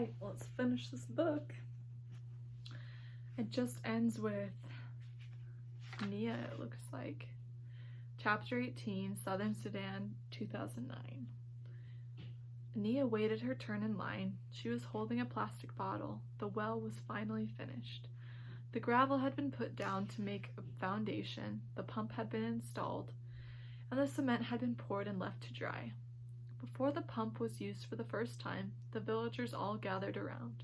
Alright, let's finish this book. It just ends with Nia, it looks like. Chapter 18, Southern Sudan, 2009. Nia waited her turn in line. She was holding a plastic bottle. The well was finally finished. The gravel had been put down to make a foundation, the pump had been installed, and the cement had been poured and left to dry. Before the pump was used for the first time, the villagers all gathered around.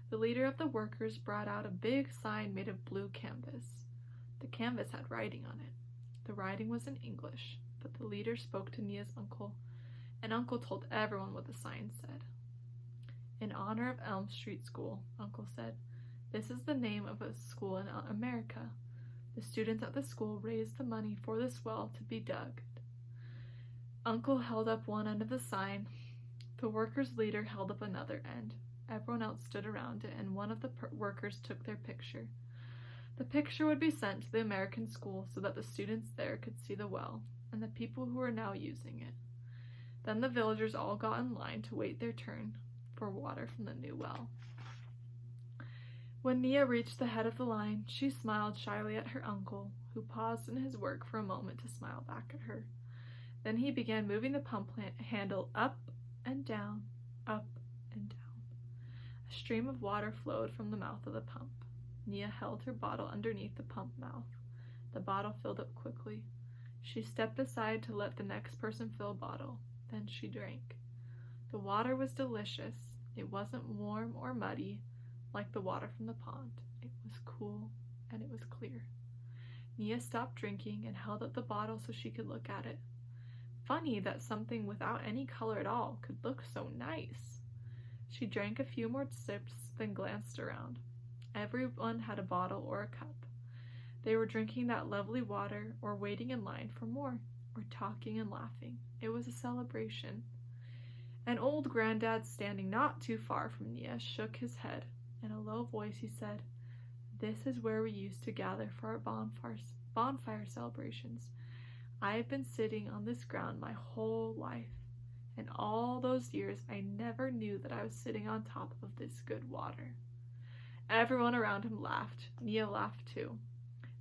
The leader of the workers brought out a big sign made of blue canvas. The canvas had writing on it. The writing was in English, but the leader spoke to Nia's uncle, and Uncle told everyone what the sign said. In honor of Elm Street School, Uncle said, this is the name of a school in America. The students at the school raised the money for this well to be dug. Uncle held up one end of the sign. The workers' leader held up another end. Everyone else stood around it, and one of the workers took their picture. The picture would be sent to the American school so that the students there could see the well and the people who were now using it. Then the villagers all got in line to wait their turn for water from the new well. When Nia reached the head of the line, she smiled shyly at her uncle, who paused in his work for a moment to smile back at her. Then he began moving the pump handle up and down, up and down. A stream of water flowed from the mouth of the pump. Nia held her bottle underneath the pump mouth. The bottle filled up quickly. She stepped aside to let the next person fill a bottle. Then she drank. The water was delicious. It wasn't warm or muddy like the water from the pond. It was cool and it was clear. Nia stopped drinking and held up the bottle so she could look at it. Funny that something without any color at all could look so nice. She drank a few more sips, then glanced around. Everyone had a bottle or a cup. They were drinking that lovely water or waiting in line for more, or talking and laughing. It was a celebration. An old granddad standing not too far from Nia shook his head. In a low voice he said, "This is where we used to gather for our bonfire celebrations. I have been sitting on this ground my whole life. In all those years, I never knew that I was sitting on top of this good water." Everyone around him laughed. Nia laughed too.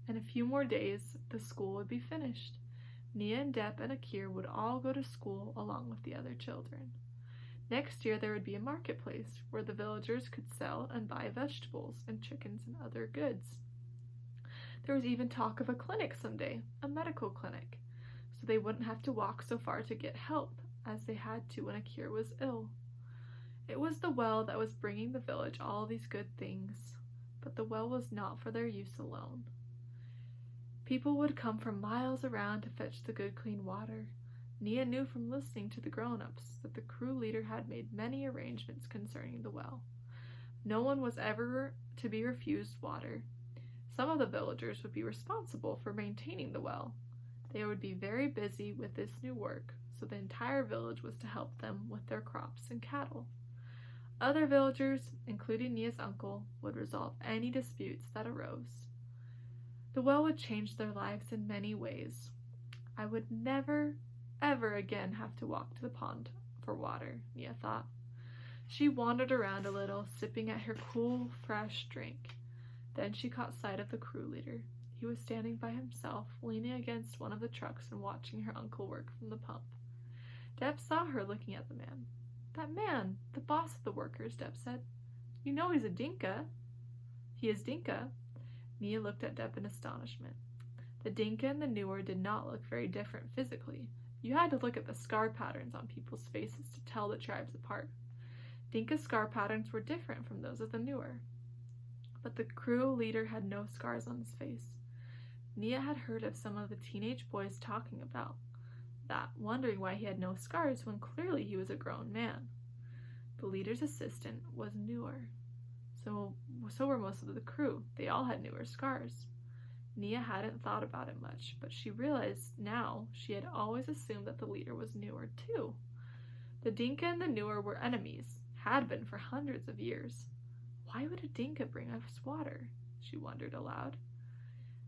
In a few more days, the school would be finished. Nia and Depp and Akir would all go to school along with the other children. Next year, there would be a marketplace where the villagers could sell and buy vegetables and chickens and other goods. There was even talk of a clinic someday, a medical clinic, so they wouldn't have to walk so far to get help as they had to when Akir was ill. It was the well that was bringing the village all these good things, but the well was not for their use alone. People would come from miles around to fetch the good clean water. Nia knew from listening to the grown-ups that the crew leader had made many arrangements concerning the well. No one was ever to be refused water. Some of the villagers would be responsible for maintaining the well. They would be very busy with this new work, so the entire village was to help them with their crops and cattle. Other villagers, including Nia's uncle, would resolve any disputes that arose. The well would change their lives in many ways. I would never, ever again have to walk to the pond for water, Nia thought. She wandered around a little, sipping at her cool, fresh drink. Then she caught sight of the crew leader. He was standing by himself, leaning against one of the trucks and watching her uncle work from the pump. Depp saw her looking at the man. "That man, the boss of the workers," Depp said. "You know he's a Dinka." "He is Dinka." Nia looked at Depp in astonishment. The Dinka and the Newer did not look very different physically. You had to look at the scar patterns on people's faces to tell the tribes apart. Dinka's scar patterns were different from those of the Newer. But the crew leader had no scars on his face. Nia had heard of some of the teenage boys talking about that, wondering why he had no scars when clearly he was a grown man. The leader's assistant was Newer. So were most of the crew. They all had Newer scars. Nia hadn't thought about it much, but she realized now she had always assumed that the leader was Newer too. The Dinka and the Newer were enemies, had been for hundreds of years. Why would a Dinka bring us water? She wondered aloud.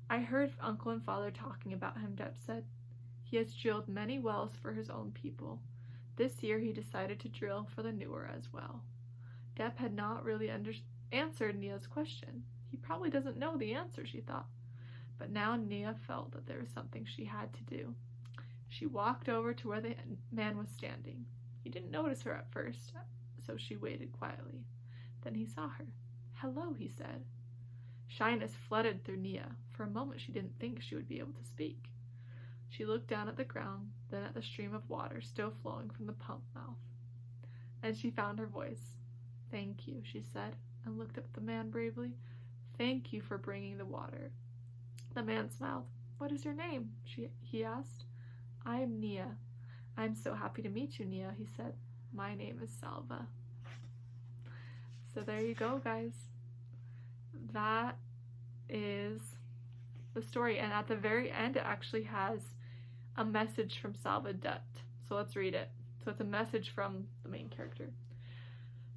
"I heard Uncle and Father talking about him," Depp said. "He has drilled many wells for his own people. This year he decided to drill for the Newer as well." Depp had not really answered Nia's question. He probably doesn't know the answer, she thought. But now Nia felt that there was something she had to do. She walked over to where the man was standing. He didn't notice her at first, so she waited quietly. Then he saw her. "Hello," he said. Shyness flooded through Nia. For a moment she didn't think she would be able to speak. She looked down at the ground, then at the stream of water still flowing from the pump mouth. And she found her voice. "Thank you," she said, and looked at the man bravely. "Thank you for bringing the water." The man smiled. "What is your name?" he asked. "I am Nia." "I'm so happy to meet you, Nia," he said. "My name is Salva." So there you go, guys. That is the story. And at the very end, it actually has a message from Salva Dutt. So let's read it. So it's a message from the main character.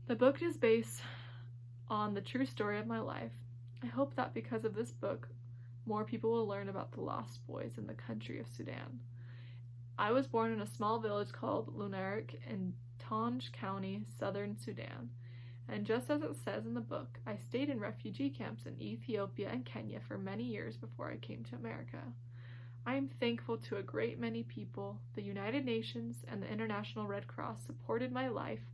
"The book is based on the true story of my life. I hope that because of this book, more people will learn about the lost boys in the country of Sudan. I was born in a small village called Lunarik in Tonj County, southern Sudan. And just as it says in the book, I stayed in refugee camps in Ethiopia and Kenya for many years before I came to America. I am thankful to a great many people. The United Nations and the International Red Cross supported my life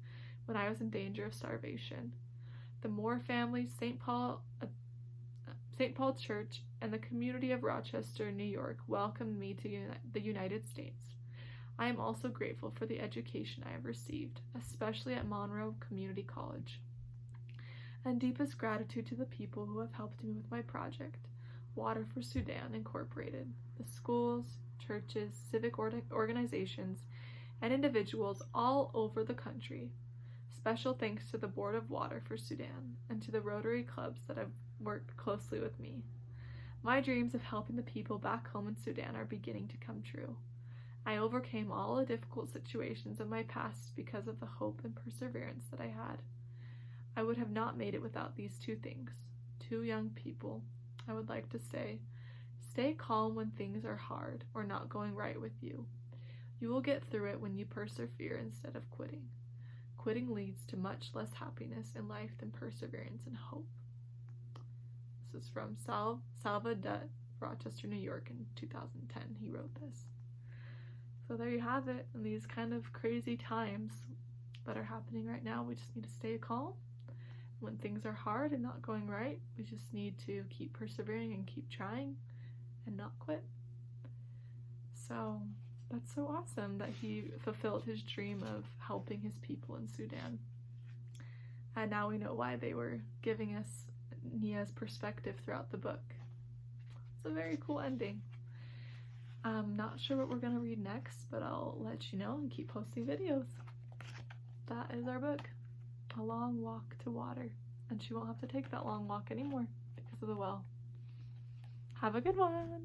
when I was in danger of starvation. The Moore family, St. Paul Church, and the community of Rochester, New York, welcomed me to the United States. I am also grateful for the education I have received, especially at Monroe Community College. And deepest gratitude to the people who have helped me with my project, Water for Sudan Incorporated, the schools, churches, civic organizations, and individuals all over the country. Special thanks to the Board of Water for Sudan and to the Rotary clubs that have worked closely with me. My dreams of helping the people back home in Sudan are beginning to come true. I overcame all the difficult situations of my past because of the hope and perseverance that I had. I would have not made it without these two things. To young people, I would like to say, stay calm when things are hard or not going right with you. You will get through it when you persevere instead of quitting. Quitting leads to much less happiness in life than perseverance and hope." This is from Salva Dutt, Rochester, New York in 2010. He wrote this. So there you have it. In these kind of crazy times that are happening right now, we just need to stay calm. When things are hard and not going right, we just need to keep persevering and keep trying and not quit. So that's so awesome that he fulfilled his dream of helping his people in Sudan. And now we know why they were giving us Nia's perspective throughout the book. It's a very cool ending. I'm not sure what we're going to read next, but I'll let you know and keep posting videos. That is our book, A Long Walk to Water. And she won't have to take that long walk anymore because of the well. Have a good one!